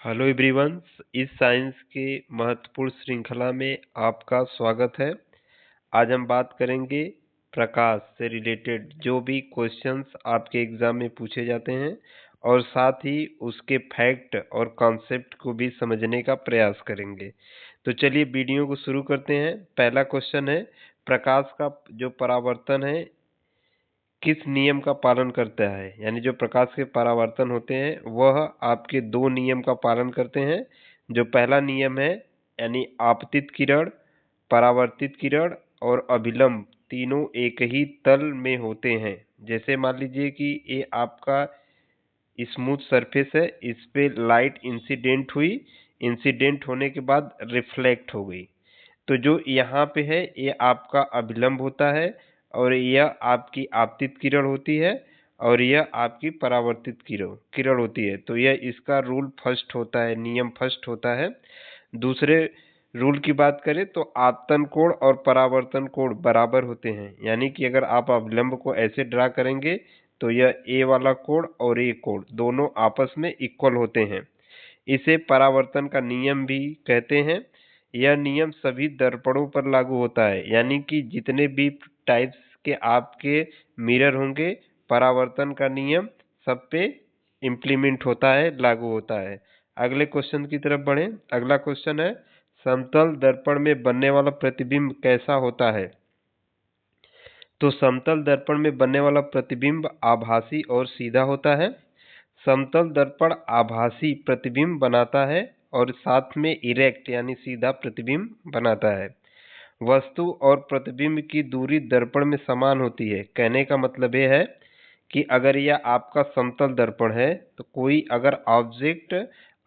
Hello everyone, इस science के महत्वपूर्ण श्रृंखला में आपका स्वागत है। आज हम बात करेंगे प्रकाश से रिलेटेड जो भी क्वेश्चंस आपके एग्जाम में पूछे जाते हैं और साथ ही उसके फैक्ट और कॉन्सेप्ट को भी समझने का प्रयास करेंगे। तो चलिए वीडियो को शुरू करते हैं। पहला क्वेश्चन है, प्रकाश का जो परावर्तन है किस नियम का पालन करता है। यानी जो प्रकाश के परावर्तन होते हैं वह आपके दो नियम का पालन करते हैं। जो पहला नियम है यानी आपतित किरण, परावर्तित किरण और अभिलंब तीनों एक ही तल में होते हैं। जैसे मान लीजिए कि ये आपका स्मूथ सरफेस है, इस पे लाइट इंसिडेंट हुई, इंसिडेंट होने के बाद रिफ्लेक्ट हो गई, तो जो यहाँ पे है ये आपका अभिलंब होता है और यह आपकी आपतित किरण होती है और यह आपकी परावर्तित किरण होती है। तो यह इसका रूल फर्स्ट होता है, नियम फर्स्ट होता है। दूसरे रूल की बात करें तो आपतन कोण और परावर्तन कोण बराबर होते हैं। यानी कि अगर आप अभिलंब को ऐसे ड्रा करेंगे तो यह ए वाला कोण और ए कोण दोनों आपस में इक्वल होते हैं। इसे परावर्तन का नियम भी कहते हैं। यह नियम सभी दर्पणों पर लागू होता है। यानी कि जितने भी टाइप्स के आपके मिरर होंगे, परावर्तन का नियम सब पे इम्प्लीमेंट होता है, लागू होता है। अगले क्वेश्चन की तरफ बढ़ें। अगला क्वेश्चन है, समतल दर्पण में बनने वाला प्रतिबिंब कैसा होता है। तो समतल दर्पण में बनने वाला प्रतिबिंब आभासी और सीधा होता है। समतल दर्पण आभासी प्रतिबिंब बनाता है और साथ में इरेक्ट यानी सीधा प्रतिबिंब बनाता है। वस्तु और प्रतिबिंब की दूरी दर्पण में समान होती है। कहने का मतलब यह है कि अगर यह आपका समतल दर्पण है तो कोई अगर ऑब्जेक्ट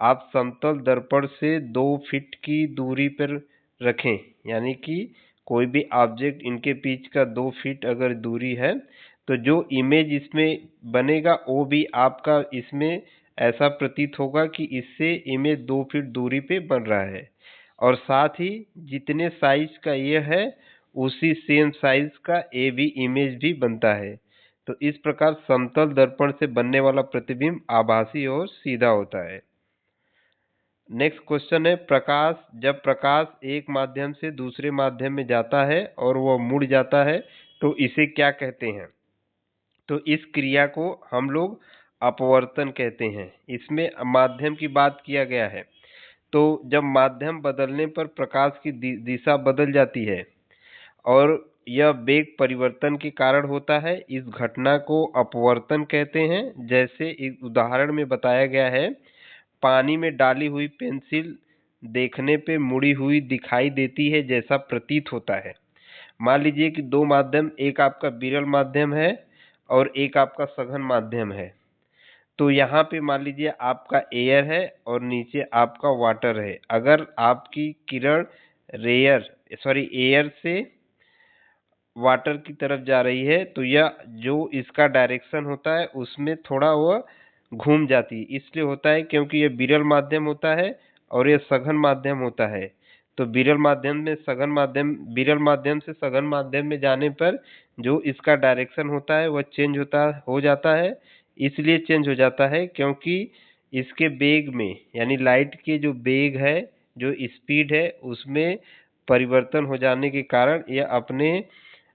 आप समतल दर्पण से 2 फीट की दूरी पर रखें, यानी कि कोई भी ऑब्जेक्ट इनके बीच का 2 फीट अगर दूरी है तो जो इमेज इसमें बनेगा वो भी आपका इसमें ऐसा प्रतीत होगा कि इससे इमेज 2 फीट दूरी पे बन रहा है। और साथ ही जितने साइज का ये है उसी सेम साइज का ए भी इमेज भी बनता है। तो इस प्रकार समतल दर्पण से बनने वाला प्रतिबिंब आभासी और सीधा होता है। नेक्स्ट क्वेश्चन है, जब प्रकाश एक माध्यम से दूसरे माध्यम में जाता है और वह मुड़ जाता है तो इसे क्या कहते हैं। तो इस क्रिया को हम लोग अपवर्तन कहते हैं। इसमें माध्यम की बात किया गया है। तो जब माध्यम बदलने पर प्रकाश की दिशा बदल जाती है और यह वेग परिवर्तन के कारण होता है, इस घटना को अपवर्तन कहते हैं। जैसे इस उदाहरण में बताया गया है, पानी में डाली हुई पेंसिल देखने पे मुड़ी हुई दिखाई देती है जैसा प्रतीत होता है। मान लीजिए कि दो माध्यम, एक आपका विरल माध्यम है और एक आपका सघन माध्यम है। तो यहाँ पे मान लीजिए आपका एयर है और नीचे आपका वाटर है। अगर आपकी किरण एयर से वाटर की तरफ जा रही है तो यह जो इसका डायरेक्शन होता है उसमें थोड़ा वह घूम जाती है। इसलिए होता है क्योंकि यह विरल माध्यम होता है और यह सघन माध्यम होता है। तो विरल माध्यम से सघन माध्यम में जाने पर जो इसका डायरेक्शन होता है वह चेंज हो जाता है। इसलिए चेंज हो जाता है क्योंकि इसके वेग में यानी लाइट के जो वेग है, जो स्पीड है, उसमें परिवर्तन हो जाने के कारण यह अपने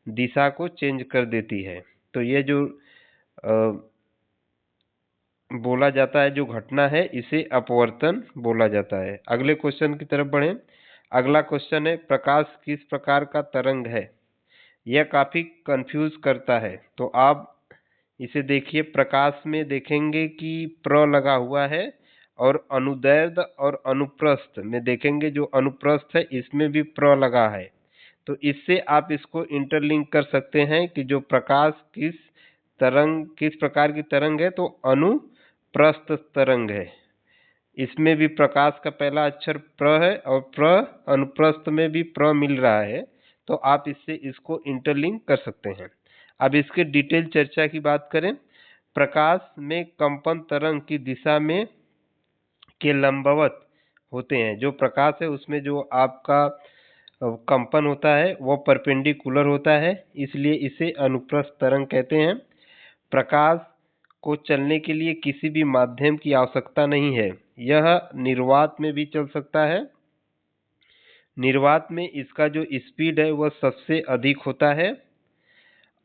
दिशा को चेंज कर देती है। तो ये जो बोला जाता है, जो घटना है, इसे अपवर्तन बोला जाता है। अगले क्वेश्चन की तरफ बढ़ें। अगला क्वेश्चन है, प्रकाश किस प्रकार का तरंग है। यह काफी कंफ्यूज करता है। तो आप इसे देखिए, प्रकाश में देखेंगे कि प्र लगा हुआ है और अनुदैर्ध्य और अनुप्रस्थ में देखेंगे जो अनुप्रस्थ है इसमें भी प्र लगा है। तो इससे आप इसको इंटरलिंक कर सकते हैं कि जो प्रकाश किस प्रकार की तरंग है, तो अनुप्रस्थ तरंग है। इसमें भी प्रकाश का पहला अक्षर प्र है और अनुप्रस्थ में भी प्र मिल रहा है। तो आप इससे इसको इंटरलिंक कर सकते हैं। अब इसके डिटेल चर्चा की बात करें। प्रकाश में कंपन तरंग की दिशा में के लंबवत होते हैं। जो प्रकाश है उसमें जो आपका कंपन होता है वह परपेंडिकुलर होता है, इसलिए इसे अनुप्रस्थ तरंग कहते हैं। प्रकाश को चलने के लिए किसी भी माध्यम की आवश्यकता नहीं है। यह निर्वात में भी चल सकता है। निर्वात में इसका जो स्पीड है वह सबसे अधिक होता है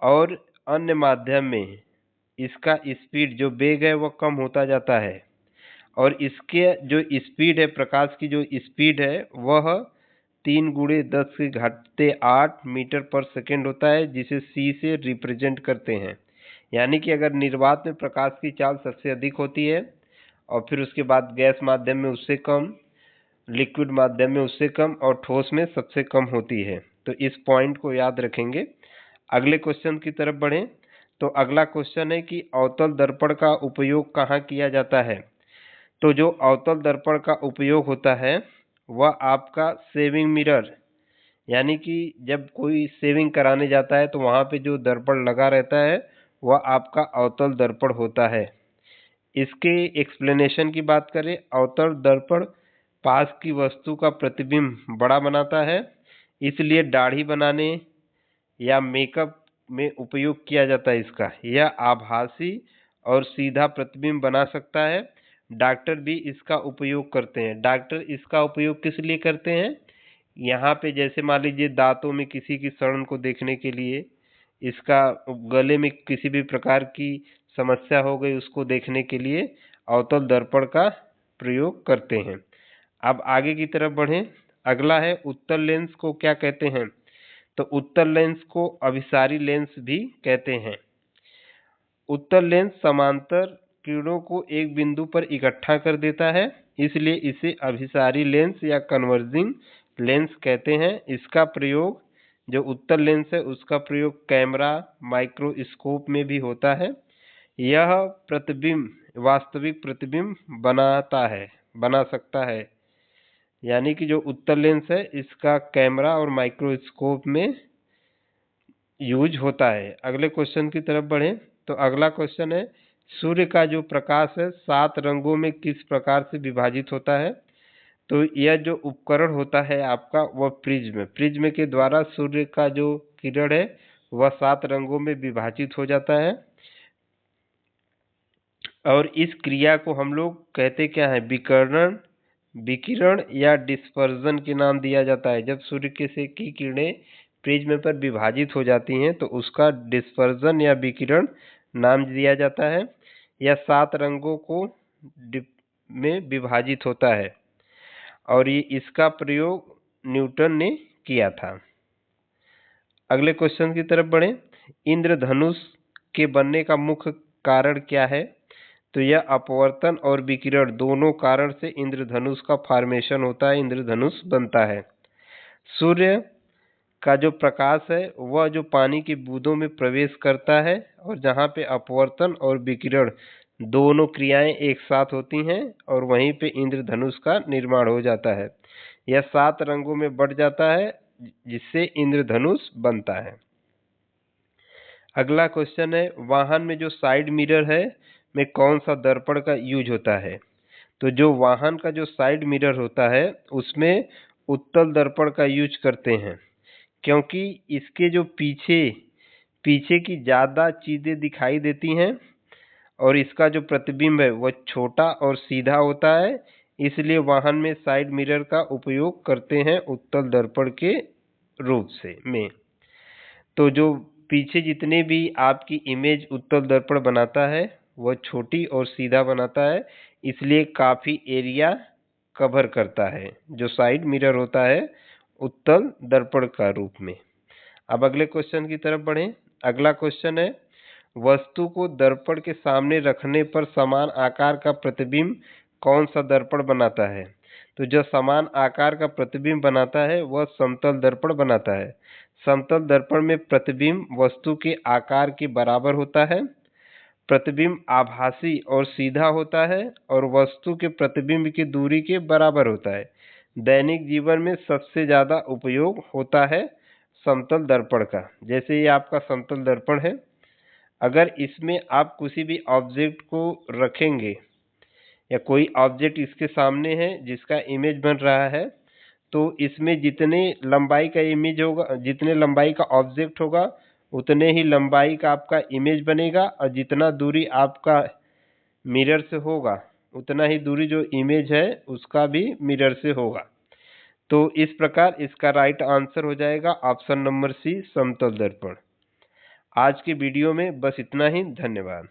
और अन्य माध्यम में इसका स्पीड जो वेग है वह कम होता जाता है। और इसके जो स्पीड है, प्रकाश की जो स्पीड है वह 3 × 10⁸ मीटर पर सेकेंड होता है, जिसे c से रिप्रेजेंट करते हैं। यानी कि अगर निर्वात में प्रकाश की चाल सबसे अधिक होती है और फिर उसके बाद गैस माध्यम में उससे कम, लिक्विड माध्यम में उससे कम और ठोस में सबसे कम होती है। तो इस पॉइंट को याद रखेंगे। अगले क्वेश्चन की तरफ बढ़ें तो अगला क्वेश्चन है कि अवतल दर्पण का उपयोग कहाँ किया जाता है। तो जो अवतल दर्पण का उपयोग होता है वह आपका सेविंग मिरर, यानी कि जब कोई सेविंग कराने जाता है तो वहाँ पे जो दर्पण लगा रहता है वह आपका अवतल दर्पण होता है। इसके एक्सप्लेनेशन की बात करें, अवतल दर्पण पास की वस्तु का प्रतिबिंब बड़ा बनाता है, इसलिए दाढ़ी बनाने या मेकअप में उपयोग किया जाता है इसका। यह आभासी और सीधा प्रतिबिंब बना सकता है। डॉक्टर भी इसका उपयोग करते हैं। डॉक्टर इसका उपयोग किस लिए करते हैं? यहाँ पे जैसे मान लीजिए दांतों में किसी की सड़न को देखने के लिए, इसका गले में किसी भी प्रकार की समस्या हो गई उसको देखने के लिए अवतल दर्पण का प्रयोग करते हैं। अब आगे की तरफ बढ़ें। अगला है उत्तल लेंस को क्या कहते हैं। तो उत्तल लेंस को अभिसारी लेंस भी कहते हैं। उत्तल लेंस समांतर किरणों को एक बिंदु पर इकट्ठा कर देता है, इसलिए इसे अभिसारी लेंस या कन्वर्जिंग लेंस कहते हैं। इसका प्रयोग, जो उत्तल लेंस है उसका प्रयोग कैमरा, माइक्रोस्कोप में भी होता है। यह प्रतिबिंब, वास्तविक प्रतिबिंब बना सकता है। यानी कि जो उत्तल लेंस है इसका कैमरा और माइक्रोस्कोप में यूज होता है। अगले क्वेश्चन की तरफ बढ़ें तो अगला क्वेश्चन है सूर्य का जो प्रकाश है 7 रंगों में किस प्रकार से विभाजित होता है। तो यह जो उपकरण होता है आपका वह प्रिज्म के द्वारा सूर्य का जो किरण है वह 7 रंगों में विभाजित हो जाता है। और इस क्रिया को हम लोग कहते क्या है, विकिरण या डिस्पर्जन के नाम दिया जाता है। जब सूर्य के से की किरणें प्रिज्म पर विभाजित हो जाती हैं तो उसका डिस्पर्जन या विकिरण नाम दिया जाता है। यह 7 रंगों को में विभाजित होता है और ये इसका प्रयोग न्यूटन ने किया था। अगले क्वेश्चन की तरफ बढ़ें। इंद्रधनुष के बनने का मुख्य कारण क्या है। तो यह अपवर्तन और विकिरण दोनों कारण से इंद्रधनुष का फॉर्मेशन होता है, इंद्रधनुष बनता है। सूर्य का जो प्रकाश है वह जो पानी की बूंदों में प्रवेश करता है और जहाँ पे अपवर्तन और विकिरण दोनों क्रियाएं एक साथ होती हैं और वहीं पे इंद्रधनुष का निर्माण हो जाता है। यह 7 रंगों में बढ़ जाता है जिससे इंद्रधनुष बनता है। अगला क्वेश्चन है वाहन में जो साइड मिरर है में कौन सा दर्पण का यूज होता है। तो जो वाहन का जो साइड मिरर होता है उसमें उत्तल दर्पण का यूज करते हैं, क्योंकि इसके जो पीछे की ज़्यादा चीज़ें दिखाई देती हैं और इसका जो प्रतिबिंब है वह छोटा और सीधा होता है, इसलिए वाहन में साइड मिरर का उपयोग करते हैं उत्तल दर्पण के रूप से में। तो जो पीछे जितने भी आपकी इमेज उत्तल दर्पण बनाता है वह छोटी और सीधा बनाता है, इसलिए काफ़ी एरिया कवर करता है जो साइड मिरर होता है उत्तल दर्पण का रूप में। अब अगले क्वेश्चन की तरफ बढ़ें। अगला क्वेश्चन है वस्तु को दर्पण के सामने रखने पर समान आकार का प्रतिबिंब कौन सा दर्पण बनाता है। तो जो समान आकार का प्रतिबिंब बनाता है वह समतल दर्पण बनाता है। समतल दर्पण में प्रतिबिंब वस्तु के आकार के बराबर होता है, प्रतिबिंब आभासी और सीधा होता है और वस्तु के प्रतिबिंब की दूरी के बराबर होता है। दैनिक जीवन में सबसे ज़्यादा उपयोग होता है समतल दर्पण का। जैसे ये आपका समतल दर्पण है, अगर इसमें आप किसी भी ऑब्जेक्ट को रखेंगे या कोई ऑब्जेक्ट इसके सामने है जिसका इमेज बन रहा है, तो इसमें जितने लंबाई का इमेज होगा, जितने लंबाई का ऑब्जेक्ट होगा उतने ही लंबाई का आपका इमेज बनेगा और जितना दूरी आपका मिरर से होगा उतना ही दूरी जो इमेज है उसका भी मिरर से होगा। तो इस प्रकार इसका राइट आंसर हो जाएगा ऑप्शन नंबर सी, समतल दर्पण। आज के वीडियो में बस इतना ही। धन्यवाद।